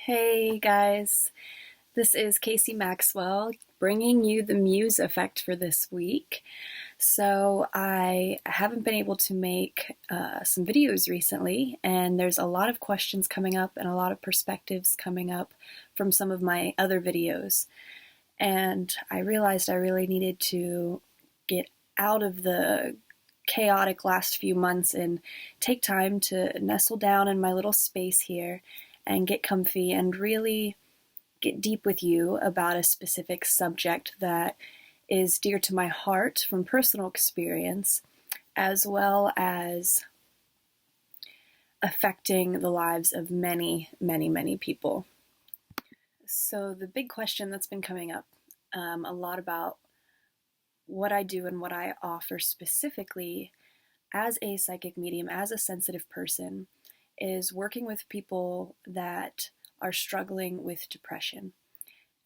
Hey guys, this is Casey Maxwell bringing you the Muse Effect for this week. So, I haven't been able to make some videos recently, and there's a lot of questions coming up and a lot of perspectives coming up from some of my other videos. And I realized I really needed to get out of the chaotic last few months and take time to nestle down in my little space here and get comfy and really get deep with you about a specific subject that is dear to my heart from personal experience, as well as affecting the lives of many, many, many people. So, the big question that's been coming up a lot about what I do and what I offer specifically as a psychic medium, as a sensitive person, is working with people that are struggling with depression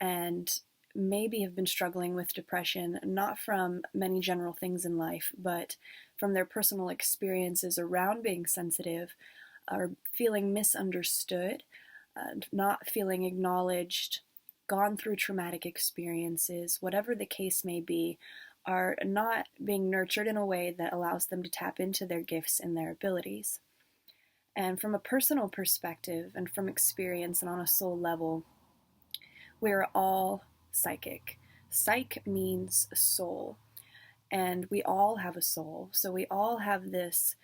and maybe have been struggling with depression not from many general things in life, but from their personal experiences around being sensitive, or feeling misunderstood, not feeling acknowledged, gone through traumatic experiences, whatever the case may be, are not being nurtured in a way that allows them to tap into their gifts and their abilities. And from a personal perspective and from experience and on a soul level, we're all psychic. Psych means soul, and we all have a soul. So we all have this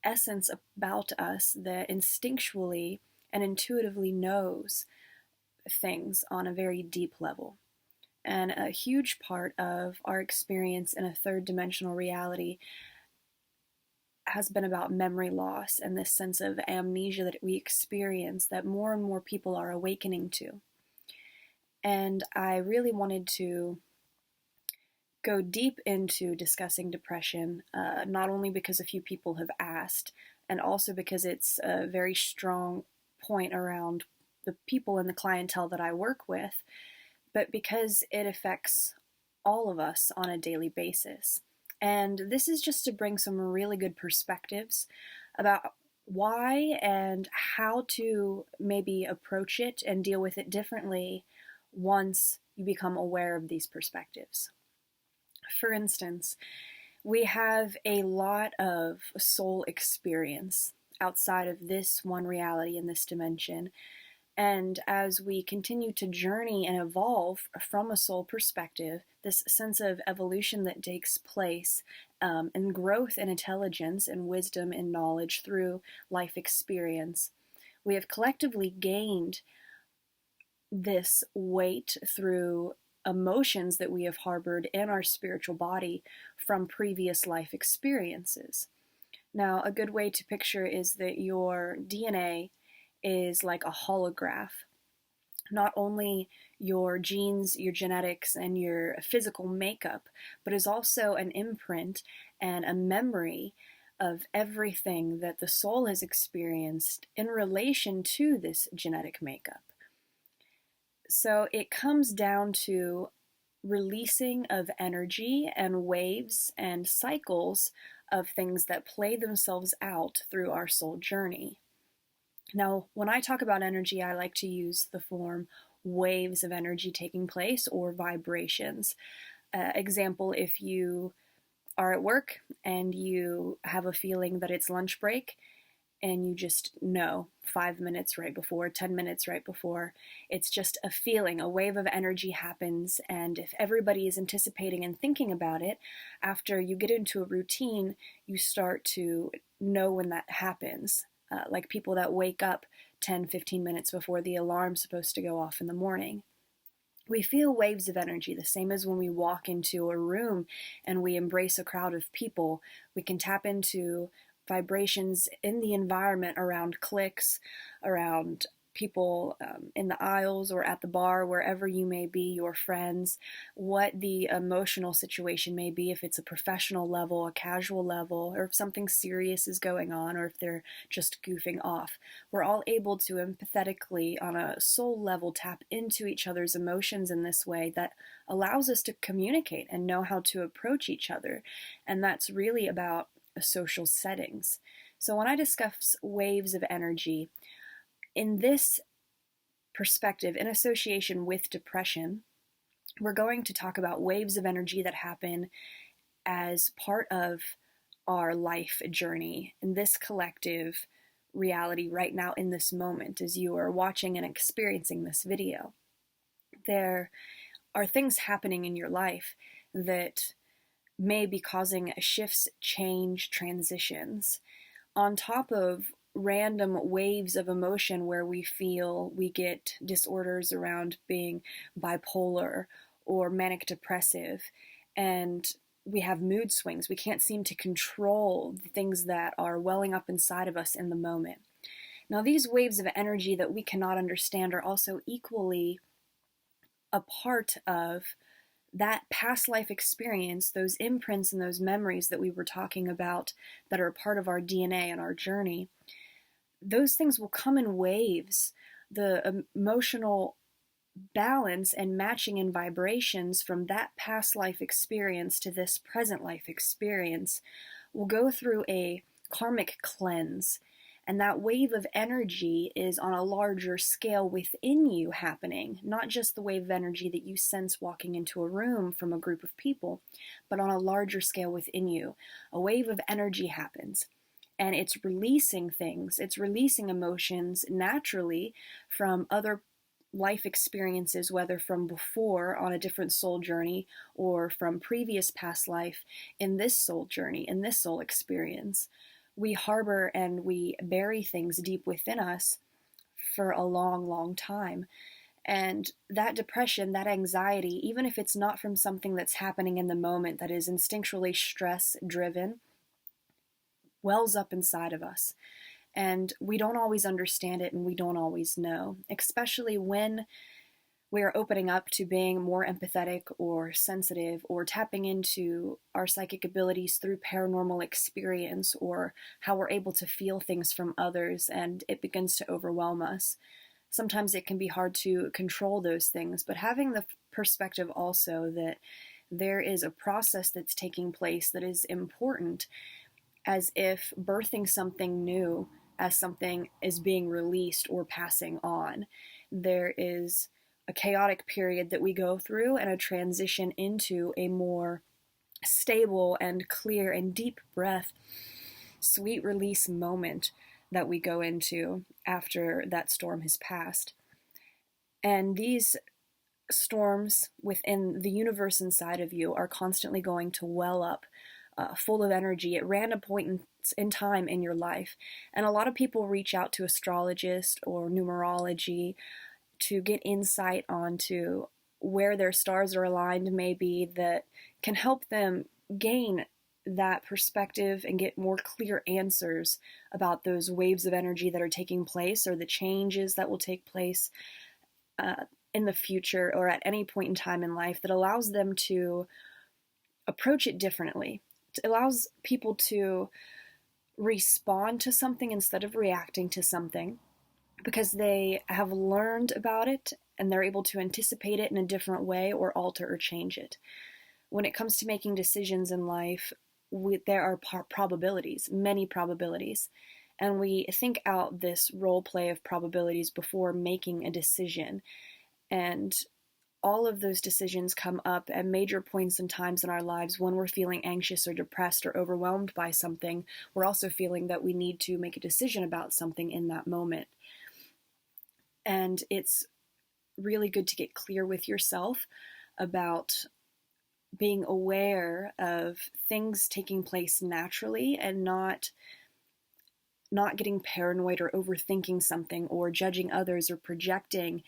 essence about us that instinctually and intuitively knows things on a very deep level. And a huge part of our experience in a third dimensional reality has been about memory loss and this sense of amnesia that we experience that more and more people are awakening to. And I really wanted to go deep into discussing depression, not only because a few people have asked, and also because it's a very strong point around the people and the clientele that I work with, but because it affects all of us on a daily basis. And this is just to bring some really good perspectives about why and how to maybe approach it and deal with it differently once you become aware of these perspectives. For instance, we have a lot of soul experience outside of this one reality in this dimension. And as we continue to journey and evolve from a soul perspective, this sense of evolution that takes place, and growth in intelligence and wisdom and knowledge through life experience, we have collectively gained this weight through emotions that we have harbored in our spiritual body from previous life experiences. Now, a good way to picture is that your DNA is like a holograph. Not only your genes, your genetics, and your physical makeup, but is also an imprint and a memory of everything that the soul has experienced in relation to this genetic makeup. So it comes down to releasing of energy and waves and cycles of things that play themselves out through our soul journey. Now, when I talk about energy, I like to use the form waves of energy taking place or vibrations. Example, if you are at work and you have a feeling that it's lunch break, and you just know 5 minutes right before, 10 minutes right before, it's just a feeling, a wave of energy happens. And if everybody is anticipating and thinking about it, after you get into a routine, you start to know when that happens. Like people that wake up 10, 15 minutes before the alarm's supposed to go off in the morning. We feel waves of energy, the same as when we walk into a room and we embrace a crowd of people. We can tap into vibrations in the environment around clicks, around people in the aisles or at the bar, wherever you may be, your friends, what the emotional situation may be, if it's a professional level, a casual level, or if something serious is going on, or if they're just goofing off. We're all able to empathetically, on a soul level, tap into each other's emotions in this way that allows us to communicate and know how to approach each other. And that's really about social settings. So when I discuss waves of energy, in this perspective in association with depression, we're going to talk about waves of energy that happen as part of our life journey in this collective reality right now in this moment as you are watching and experiencing this video. There are things happening in your life that may be causing shifts, change, transitions, on top of random waves of emotion where we feel we get disorders around being bipolar or manic depressive, and we have mood swings. We can't seem to control the things that are welling up inside of us in the moment. Now, these waves of energy that we cannot understand are also equally a part of that past life experience, those imprints and those memories that we were talking about that are a part of our DNA and our journey. Those things will come in waves. The emotional balance and matching in vibrations from that past life experience to this present life experience will go through a karmic cleanse. And that wave of energy is on a larger scale within you happening, not just the wave of energy that you sense walking into a room from a group of people, but on a larger scale within you. A wave of energy happens, and it's releasing things. It's releasing emotions naturally from other life experiences, whether from before on a different soul journey or from previous past life in this soul journey, in this soul experience. We harbor and we bury things deep within us for a long, long time. And that depression, that anxiety, even if it's not from something that's happening in the moment that is instinctually stress driven, wells up inside of us. And we don't always understand it and we don't always know, especially when we are opening up to being more empathetic or sensitive or tapping into our psychic abilities through paranormal experience or how we're able to feel things from others and it begins to overwhelm us. Sometimes it can be hard to control those things, but having the perspective also that there is a process that's taking place that is important, as if birthing something new as something is being released or passing on. There is a chaotic period that we go through and a transition into a more stable and clear and deep breath, sweet release moment that we go into after that storm has passed. And these storms within the universe inside of you are constantly going to well up full of energy at random points in time in your life. And a lot of people reach out to astrologists or numerology to get insight onto where their stars are aligned maybe that can help them gain that perspective and get more clear answers about those waves of energy that are taking place or the changes that will take place in the future or at any point in time in life that allows them to approach it differently. It allows people to respond to something instead of reacting to something because they have learned about it and they're able to anticipate it in a different way or alter or change it. When it comes to making decisions in life, there are probabilities, many probabilities, and we think out this role play of probabilities before making a decision. And all of those decisions come up at major points and times in our lives when we're feeling anxious or depressed or overwhelmed by something. We're also feeling that we need to make a decision about something in that moment. And it's really good to get clear with yourself about being aware of things taking place naturally and not getting paranoid or overthinking something or judging others or projecting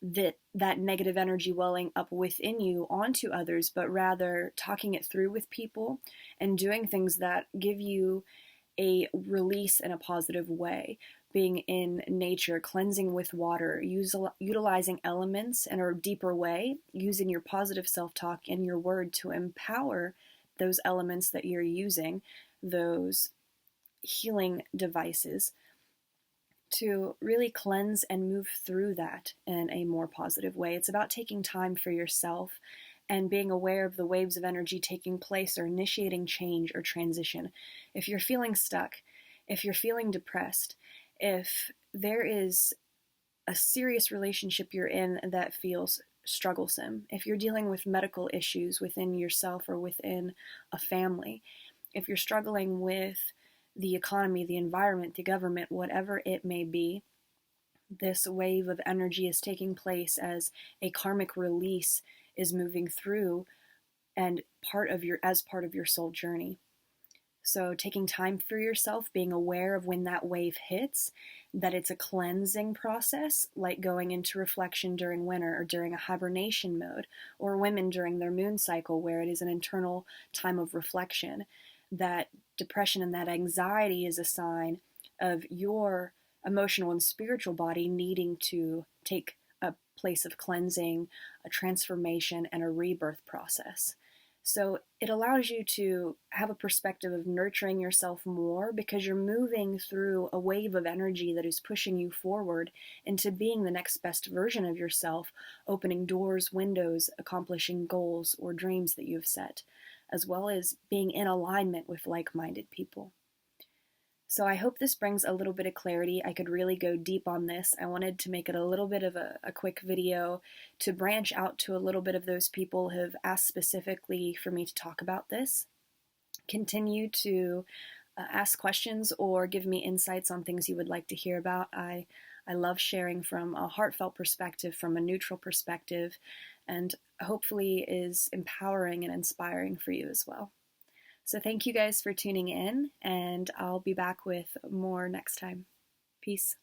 that negative energy welling up within you onto others, but rather talking it through with people and doing things that give you a release in a positive way. Being in nature, cleansing with water, utilizing elements in a deeper way, using your positive self-talk and your word to empower those elements that you're using, those healing devices, to really cleanse and move through that in a more positive way. It's about taking time for yourself and being aware of the waves of energy taking place or initiating change or transition. If you're feeling stuck, if you're feeling depressed, if there is a serious relationship you're in that feels strugglesome, if you're dealing with medical issues within yourself or within a family, if you're struggling with the economy, the environment, the government, whatever it may be, this wave of energy is taking place as a karmic release is moving through and as part of your soul journey. So taking time for yourself, being aware of when that wave hits, that it's a cleansing process, like going into reflection during winter or during a hibernation mode, or women during their moon cycle, where it is an internal time of reflection. That depression and that anxiety is a sign of your emotional and spiritual body needing to take a place of cleansing, a transformation, and a rebirth process. So it allows you to have a perspective of nurturing yourself more, because you're moving through a wave of energy that is pushing you forward into being the next best version of yourself, opening doors, windows, accomplishing goals or dreams that you've set, as well as being in alignment with like-minded people. So I hope this brings a little bit of clarity. I could really go deep on this. I wanted to make it a little bit of a quick video to branch out to a little bit of those people who have asked specifically for me to talk about this. Continue to ask questions or give me insights on things you would like to hear about. I love sharing from a heartfelt perspective, from a neutral perspective, and hopefully is empowering and inspiring for you as well. So thank you guys for tuning in, and I'll be back with more next time. Peace.